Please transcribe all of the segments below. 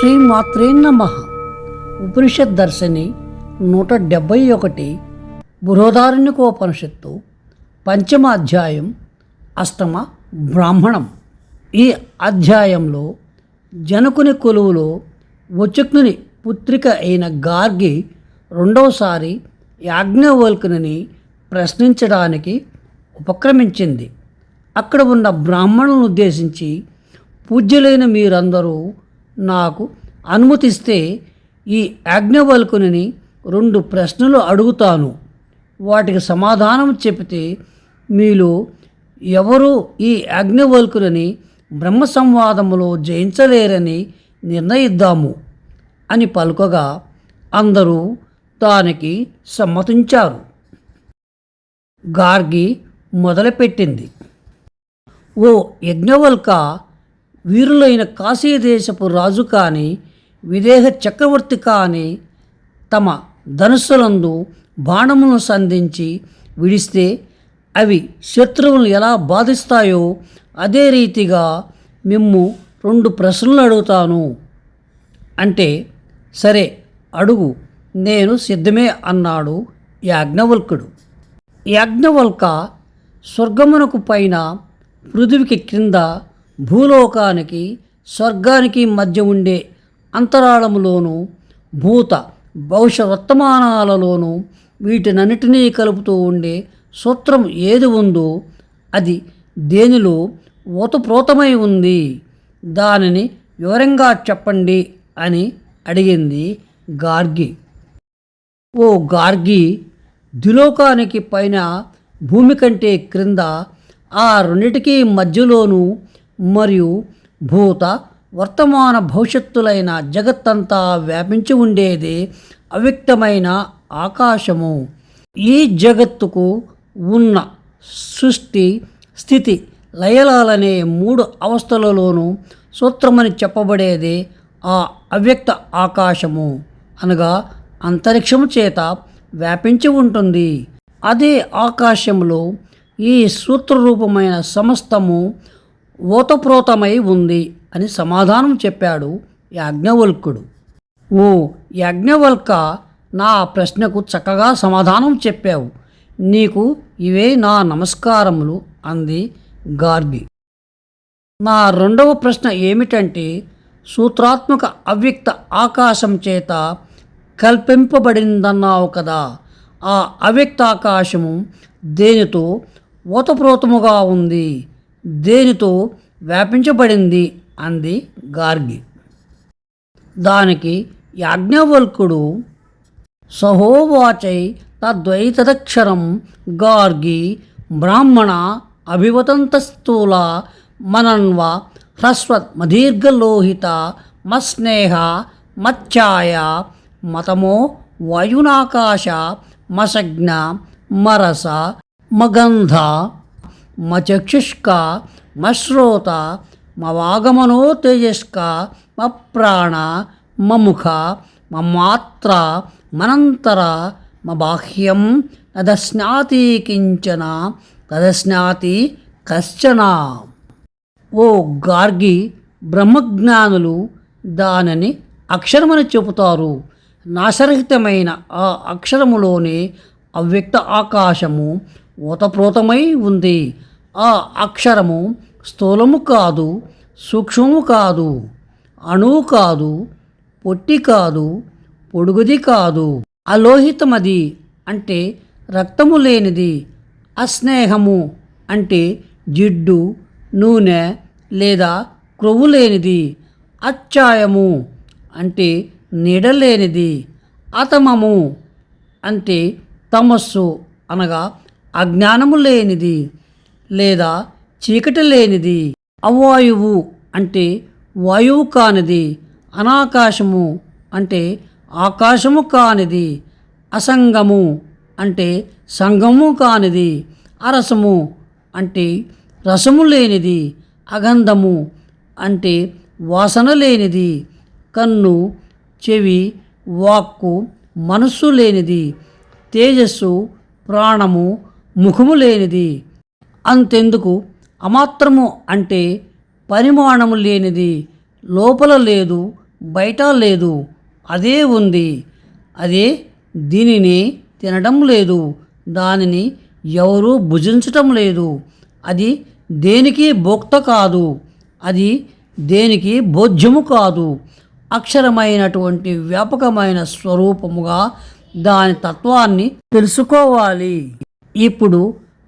శ్రీమాత్రే నమః. ఉపనిషత్ దర్శిని 171 బృహదారణ్యకోపనిషత్తు పంచమ అధ్యాయం అష్టమ బ్రాహ్మణం. ఈ అధ్యాయంలో జనకుని కొలువులో వచక్నుని పుత్రిక అయిన గార్గి రెండవసారి యాజ్ఞవల్కుని ప్రశ్నించడానికి ఉపక్రమించింది. అక్కడ ఉన్న బ్రాహ్మణులను ఉద్దేశించి, పూజ్యులైన మీరందరూ నాకు అనుమతిస్తే ఈ యాజ్ఞవల్కుని 2 ప్రశ్నలు అడుగుతాను. వాటికి సమాధానం చెబితే మీలో ఎవరు ఈ యాజ్ఞవల్కుని బ్రహ్మ సంవాదములో జయించలేరని నిర్ణయిద్దాము అని పలుకగా అందరూ దానికి సమ్మతించారు. గార్గి మొదలుపెట్టింది. ఓ యజ్ఞవల్క, వీరులైన కాశీదేశపు రాజు కానీ విదేహ చక్రవర్తి కానీ తమ ధనుస్సులందు బాణములను సంధించి విడిస్తే అవి శత్రువులను ఎలా బాధిస్తాయో అదే రీతిగా మిమ్ము 2 ప్రశ్నలు అడుగుతాను అంటే, సరే అడుగు, నేను సిద్ధమే అన్నాడు యాజ్ఞవల్కుడు. యాజ్ఞవల్క, స్వర్గమునకు పైన, పృథివికి క్రింద, భూలోకానికి స్వర్గానికి మధ్య ఉండే అంతరాళములోను, భూత భవిష్య వర్తమానాలలోనూ వీటినన్నిటినీ కలుపుతూ ఉండే సూత్రం ఏది ఉందో అది దేనిలో ఓతప్రోతమై ఉంది, దానిని వివరంగా చెప్పండి అని అడిగింది గార్గి. ఓ గార్గి, ద్విలోకానికి పైన, భూమి కంటే క్రింద, ఆ రెండిటికీ మధ్యలోనూ మరియు భూత వర్తమాన భవిష్యత్తులైన జగత్తంతా వ్యాపించి ఉండేది అవ్యక్తమైన ఆకాశము. ఈ జగత్తుకు ఉన్న సృష్టి, స్థితి, లయలాలనే 3 అవస్థలలోనూ సూత్రమని చెప్పబడేది ఆ అవ్యక్త ఆకాశము అనగా అంతరిక్షము చేత వ్యాపించి ఉంటుంది. అదే ఆకాశంలో ఈ సూత్రరూపమైన సమస్తము ఓతప్రోతమై ఉంది అని సమాధానం చెప్పాడు యాజ్ఞవల్కుడు. ఓ యాజ్ఞవల్క, నా ప్రశ్నకు చక్కగా సమాధానం చెప్పావు. నీకు ఇవే నా నమస్కారములు అంది గార్గి. నా 2వ ప్రశ్న ఏమిటంటే, సూత్రాత్మక అవ్యక్త ఆకాశం చేత కల్పింపబడిందన్నావు కదా, ఆ అవ్యక్తాకాశము దేనితో ఓతప్రోతముగా ఉంది, దేనితో వ్యాపించబడింది అంది గార్గి. దానికి యాజ్ఞవల్కుడు, సహోవాచై తద్వైతదక్షరం గార్గి బ్రాహ్మణ అభివతంత స్థూల మనన్వ హ్రస్వత్ మదీర్ఘలోహిత మస్నేహ మచ్ఛాయ మతమో వాయునాకాశ మసజ్ఞ మరస మగంధ మచక్షుష్క మశ్రోత మవాగమనో తేజస్క మప్రాణ మముఖ మమాత్ర మనంతర మబాహ్యం నదశ్నాతి కించన తదశ్నాతి కశ్చన. ఓ గార్గి, బ్రహ్మజ్ఞానులు దానిని అక్షరమని చెబుతారు. నాశరహితమైన ఆ అక్షరములోనే అవ్యక్త ఆకాశము ఓతప్రోతమై ఉంది. ఆ అక్షరము స్థూలము కాదు, సూక్ష్మము కాదు, అణువు కాదు, పొట్టి కాదు, పొడుగుది కాదు, అలోహితమది అంటే రక్తము లేనిది, అస్నేహము అంటే జిడ్డు, నూనె లేదా క్రొవ్వు లేనిది, అచ్ఛాయము అంటే నీడలేనిది, అతమము అంటే తమస్సు అనగా అజ్ఞానము లేనిది లేదా చీకటి లేనిది, అవాయువు అంటే వాయువు కానిది, అనాకాశము అంటే ఆకాశము కానిది, అసంగము అంటే సంగము కానిది, అరసము అంటే రసము లేనిది, అగంధము అంటే వాసన లేనిది, కన్ను, చెవి, వాక్కు, మనస్సు లేనిది, తేజస్సు, ప్రాణము, ముఖము లేనిది. అంతెందుకు, అమాత్రము అంటే పరిమాణము లేనిది, లోపల లేదు, బయట లేదు, అదే ఉంది. అదే దీనిని తినడం లేదు, దానిని ఎవరూ భుజించటం లేదు. అది దేనికి భోక్త కాదు, అది దేనికి భోజ్యము కాదు. అక్షరమైనటువంటి వ్యాపకమైన స్వరూపముగా దాని తత్వాన్ని తెలుసుకోవాలి. ఇప్పుడు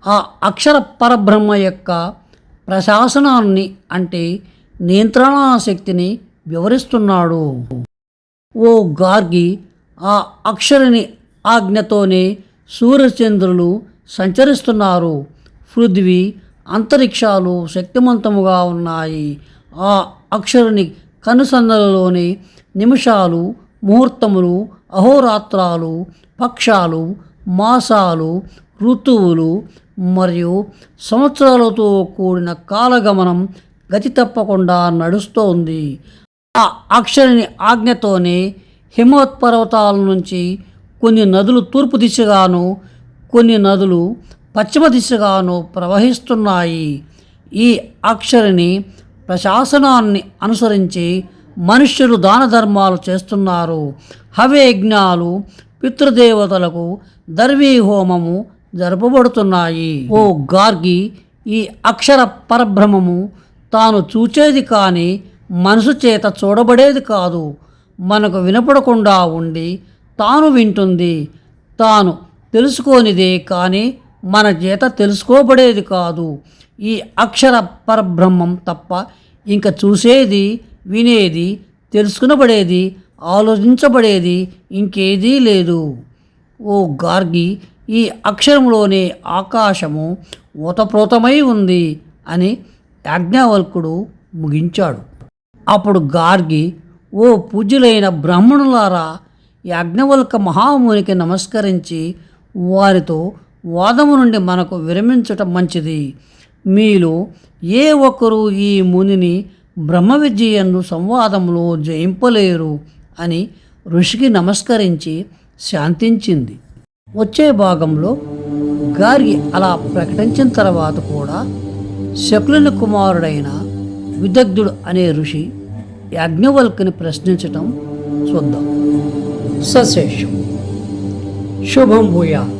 ఆ అక్షర పరబ్రహ్మ యొక్క ప్రశాసనాన్ని అంటే నియంత్రణా శక్తిని వివరిస్తున్నాడు. ఓ గార్గి, ఆ అక్షరుని ఆజ్ఞతోనే సూర్యచంద్రులు సంచరిస్తున్నారు. పృథ్వీ, అంతరిక్షాలు శక్తివంతముగా ఉన్నాయి. ఆ అక్షరుని కనుసన్నలలోని నిమిషాలు, ముహూర్తములు, అహోరాత్రాలు, పక్షాలు, మాసాలు, ఋతువులు మరియు సంవత్సరాలతో కూడిన కాలగమనం గతి తప్పకుండా నడుస్తోంది. ఆ అక్షరుని ఆజ్ఞతోనే హిమవత్పర్వతాల నుంచి కొన్ని నదులు తూర్పు దిశగాను, కొన్ని నదులు పశ్చిమ దిశగాను ప్రవహిస్తున్నాయి. ఈ అక్షరుని ప్రశాసనాన్ని అనుసరించి మనుష్యులు దాన ధర్మాలు చేస్తున్నారు. హవ్యయజ్ఞాలు, పితృదేవతలకు దర్వీ హోమము జరపబడుతున్నాయి. ఓ గార్గి, ఈ అక్షర పరబ్రహ్మము తాను చూచేది కానీ మనసు చేత చూడబడేది కాదు. మనకు వినపడకుండా ఉండి తాను వింటుంది. తాను తెలుసుకోనిదే కానీ మన చేత తెలుసుకోబడేది కాదు. ఈ అక్షర పరబ్రహ్మం తప్ప ఇంకా చూసేది, వినేది, తెలుసుకునబడేది, ఆలోచించబడేది ఇంకేదీ లేదు. ఓ గార్గి, ఈ అక్షరంలోనే ఆకాశము ఓతప్రోతమై ఉంది అని యాజ్ఞవల్కుడు ముగించాడు. అప్పుడు గార్గి, ఓ పూజ్యులైన బ్రాహ్మణులారా, యాజ్ఞవల్క మహామునికి నమస్కరించి వారితో వాదము నుండి మనకు విరమించటం మంచిది. మీలో ఏ ఒక్కరూ ఈ మునిని బ్రహ్మ విద్యయందు సంవాదంలో జయింపలేరు అని ఋషికి నమస్కరించి శాంతించింది. వచ్చే భాగంలో గార్గి అలా ప్రకటించిన తర్వాత కూడా శకులుని కుమారుడైన విదగ్ధుడు అనే ఋషి యాజ్ఞవల్కుని ప్రశ్నించటం చూద్దాం. సశేషం. శుభం భూయాత్.